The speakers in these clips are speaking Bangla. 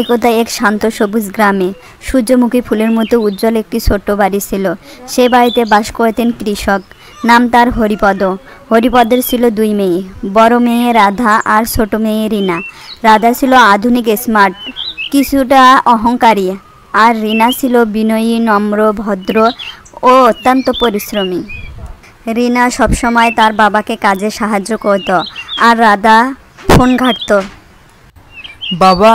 একদা এক শান্ত সবুজ গ্রামে সূর্যমুখী ফুলের মতো উজ্জ্বল একটি ছোট্ট বাড়ি ছিল। সে বাড়িতে বাস করতেন কৃষক, নাম তার হরিপদ। হরিপদের ছিল দুই মেয়ে, বড় মেয়ে রাধা আর ছোট মেয়ে রিনা। রাধা ছিল আধুনিক, স্মার্ট, কিছুটা অহংকারী, আর রিনা ছিল বিনয়ী, নম্র, ভদ্র ও অত্যন্ত পরিশ্রমী। রিনা সবসময় তার বাবাকে কাজে সাহায্য করত, আর রাধা ফোন ঘাঁটত। বাবা,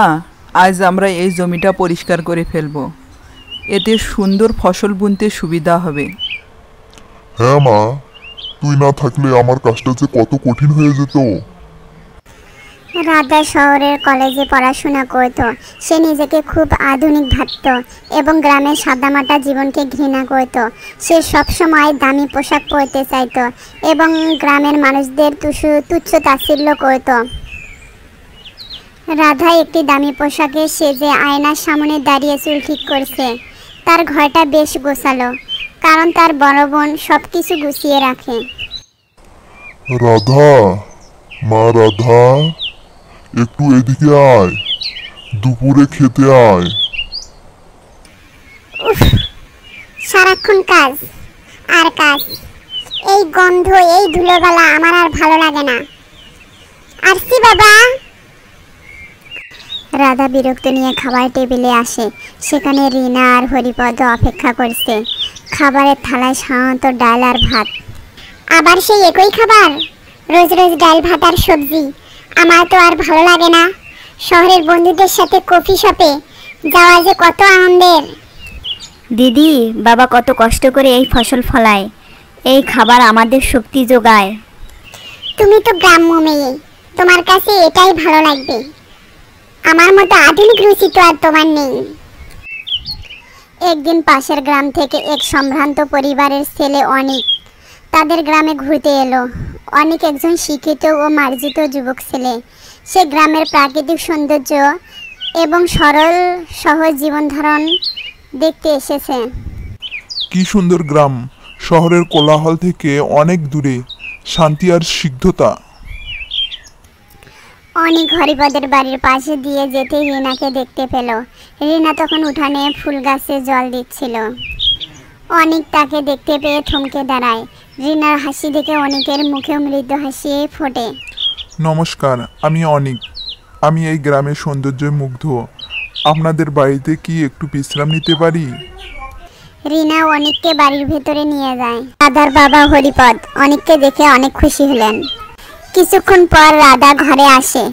আজ আমরা এই জমিটা পরিষ্কার করে ফেলব, এতে সুন্দর ফসল বুনতে সুবিধা হবে। হ্যাঁ মা, তুই না থাকলে আমার কাজটা যে কত কঠিন হয়ে যেত। রাধা শহরের কলেজে পড়াশোনা করত। সে নিজেকে খুব আধুনিক ভাবত এবং গ্রামের সাদামাটা জীবনকে ঘৃণা করত। সে সবসময় দামি পোশাক পরতে চাইত এবং গ্রামের মানুষদের তুচ্ছ তাচ্ছিল্য করত। রাধা একটি দামি পোশাকে সেজে আয়নার সামনে দাঁড়িয়ে চুল ঠিক করছে। তার ঘরটা বেশ গোছালো, কারণ তার বড় বোন সব কিছু গুছিয়ে রাখে। রাধা, মা রাধা, একটু এদিকে আয়, দুপুরে খেতে আয়। সারাক্ষণ কাজ আর কাজ, এই গন্ধ, এই ধুলোবালা আমার আর ভালো লাগে না। আসছি বাবা। রাধা বিরক্ত নিয়ে খাবার টেবিলে আসে। সেখানে রিনা আর হরিপদ অপেক্ষা করছে। খাবারের থালায় সাধারণত ডাল আর ভাত। আবার সেই একই খাবার, রোজ রোজ ডাল ভাত আর সবজি। আমার তো আর ভালো লাগে না। শহরের বন্ধুদের সাথে কফি শপে যাওয়া যে কত আনন্দের। দিদি, বাবা কত কষ্ট করে এই ফসল ফলায়, এই খাবার আমাদের শক্তি যোগায়। তুমি তো গ্রাম্য মেয়ে, তোমার কাছে এটাই ভালো লাগবে। আমার মতো আধুনিক রুচি তো আর তোমার নেই। একদিন পাশের গ্রাম থেকে এক সম্ভ্রান্ত পরিবারের ছেলে অনিক তাদের গ্রামে ঘুরতে এলো। অনিক একজন শিক্ষিত ও মার্জিত যুবক ছেলে। সে গ্রামের প্রাকৃতিক সৌন্দর্য এবং সরল সহজ জীবনধারণ দেখতে এসেছে। কি সুন্দর গ্রাম, শহরের কোলাহল থেকে অনেক দূরে, শান্তি আর সিদ্ধতা। অনিক হরিপদের বাড়ির পাশে দিয়ে যেতেই রিনাকে দেখতে পেল। রিনা তখন উঠানে ফুল গাছে জল দিচ্ছিল। অনিক তাকে দেখতে পেয়ে থমকে দাঁড়ায়। রিনার হাসি দেখে অনিকের মুখে মৃদু হাসি ফোটে। নমস্কার, আমি অনিক। আমি এই গ্রামের সৌন্দর্যে মুগ্ধ। আপনাদের বাড়িতে কি একটু বিশ্রাম নিতে পারি? রিনা অনিককে বাড়ির ভেতরে নিয়ে যায়। রাধার বাবা হরিপদ অনিককে দেখে অনেক খুশি হলেন। কিছুক্ষণ পর রাধা ঘরে আসে।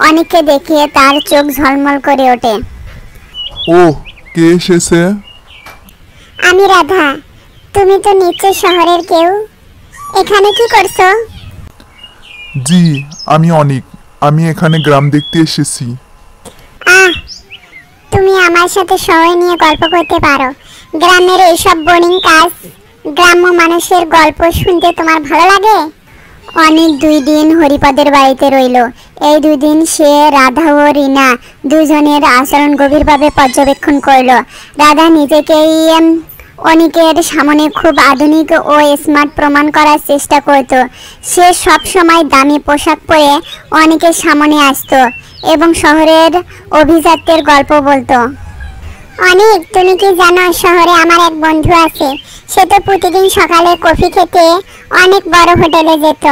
অনিককে দেখে তার চোখ ঝলমল করে ওঠে। ও, কে এসেছে? আমি রাধা। তুমি তো নিশ্চয় শহরের কেউ। এখানে কি করছো? জি, আমি অনিক। আমি এখানে গ্রাম দেখতে এসেছি। তুমি আমার সাথে সময় নিয়ে গল্প করতে পারো। গ্রামের এইসব বোরিং কাজ, গ্রাম্য মানুষের গল্প শুনতে তোমার ভালো লাগে? অনেক 2 দিন হরিপদের বাড়িতে রইল। এই 2 দিন সে রাধা ও রিনা দুজনের আচরণ গভীরভাবে পর্যবেক্ষণ করল। রাধা নিজেকেই অনিকের সামনে খুব আধুনিক ও স্মার্ট প্রমাণ করার চেষ্টা করত। সে সব সময় দামি পোশাক পরে অনিকের সামনে আসতো এবং শহরের অভিজাত্যের গল্প বলতো। অনিক, তুমি কি জানো শহরে আমার এক বন্ধু আছে। সে তো প্রতিদিন সকালে কফি খেতে অনেক বড় হোটেলে যেত।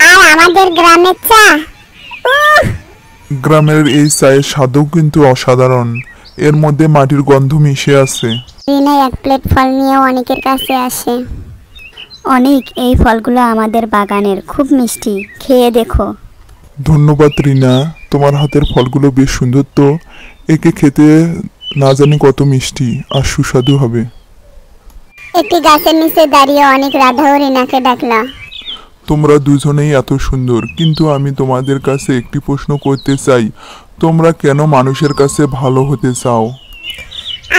আর আমাদের গ্রামের চা, গ্রামের এই চায়ের স্বাদও কিন্তু অসাধারণ। এর মধ্যে মাটির গন্ধ মিশে আছে। রিনা এক প্লেট ফল নিয়ে অনিকের কাছে আসে। অনিক, এই ফলগুলো আমাদের বাগানের, খুব মিষ্টি, খেয়ে দেখো। ধন্যবাদ রিনা, তোমার হাতের ফলগুলো বেশ সুন্দর তো। একে খেতে না জানি কত মিষ্টি আর সুস্বাদু হবে। একটি গাছের নিচে দাঁড়িয়ে অনেক রাধা ও রিনাকে ডাকলা। তোমরা দুজনেই এত সুন্দর, কিন্তু আমি তোমাদের কাছে একটি প্রশ্ন করতে চাই। তোমরা কেন মানুষের কাছে ভালো হতে চাও?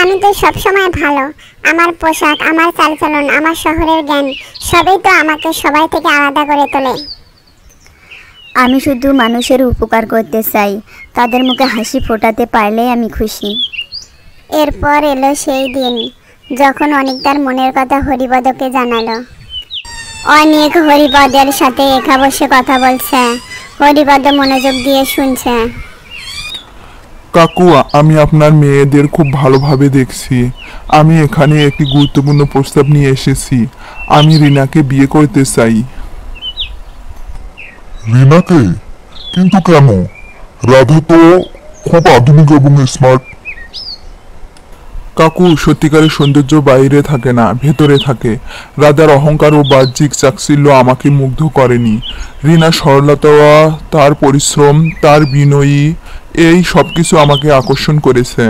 আমি তো সবসময় ভালো। আমার পোশাক, আমার চালচলন, আমার শহরের জ্ঞান সবই তো আমাকে সবাই থেকে আলাদা করে তোলে। আমি শুধু মানুষের উপকার করতে চাই, তাদের মুখে হাসি ফোটাতে পারলেই আমি খুশি। এরপর এলো সেই দিন যখন অনিক তার মনের কথা হরিপদকে জানালো। অনেক হরিপদের সাথে একা বসে কথা বলছে। হরিপদ মনোযোগ দিয়ে শুনছে। কাকু, আমি আপনার মেয়েদের খুব ভালোভাবে দেখছি। আমি এখানে একটি গুরুত্বপূর্ণ প্রস্তাব নিয়ে এসেছি। আমি রিনাকে বিয়ে করতে চাই। রিনাকে? কিন্তু কেন? রাধা তো খুব আধুনিক এবং স্মার্ট। কাকু, সত্যিকারের সৌন্দর্য বাইরে থাকে না, ভেতরে থাকে। রাধার অহংকার ও বাহ্যিক চাকচিল্য আমাকে মুগ্ধ করেনি। রিনা সরলতা, তার পরিশ্রম, তার বিনয়ী, এই সবকিছু আমাকে আকর্ষণ করেছে।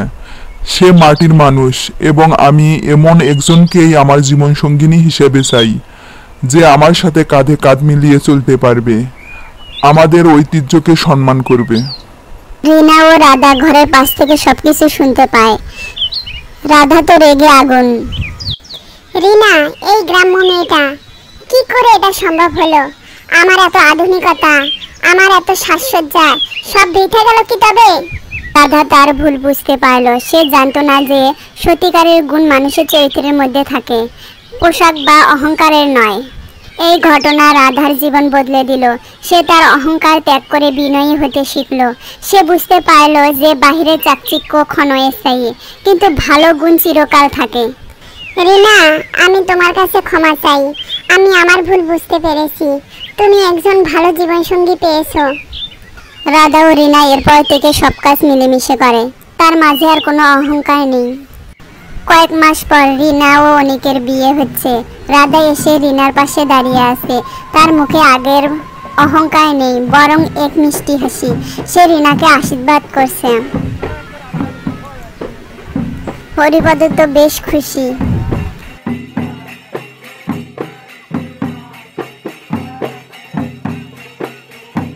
সে মাটির মানুষ এবং আমি এমন একজনকেই আমার জীবনসঙ্গিনী হিসেবে চাই, যে আমার সাথে কাঁধে কাঁধ মিলিয়ে চলতে পারবে, আমাদের ঐতিহ্যকে সম্মান করবে। রিনা ও রাধা ঘরের পাশ থেকে সবকিছু শুনতে পায়। রাধা তো রেগে আগুন। রিনা, এই গ্রাম্য মেয়েটা, কি করে এটা সম্ভব হলো? আমার এত আধুনিকতা, আমার এত সাজসজ্জা, সব বৃথা গেল কি তবে? রাধা তার ভুল বুঝতে পারলো। সে জানতো না যে সত্যিকারের গুণ মানুষের চরিত্রের মধ্যে থাকে, পোশাক বা অহংকারের নয়। এই ঘটনা রাধার জীবন বদলে দিল। সে তার অহংকার ত্যাগ করে বিনয়ী হতে শিখল। সে বুঝতে পারল যে বাহিরে চাকচিক্য ক্ষণস্থায়ী, কিন্তু ভালো গুণ চিরকাল থাকে। রিনা, আমি তোমার কাছে ক্ষমা চাই। আমি আমার ভুল বুঝতে পেরেছি। তুমি একজন ভালো জীবনসঙ্গী পেয়েছো। রাধা ও রিনা এরপর থেকে সব কাজ মিলেমিশে করে। তার মাঝে আর কোনো অহংকার নেই। কয়েক মাস পর রিনা ও অনিকের বিয়ে হচ্ছে। রাধা এসে রিনার পাশে দাঁড়িয়ে আছে। তার মুখে আগের অহংকার নেই, বরং এক মিষ্টি হাসি। সে রিনাকে আশীর্বাদ করছে। হরিপদ তো বেশ খুশি।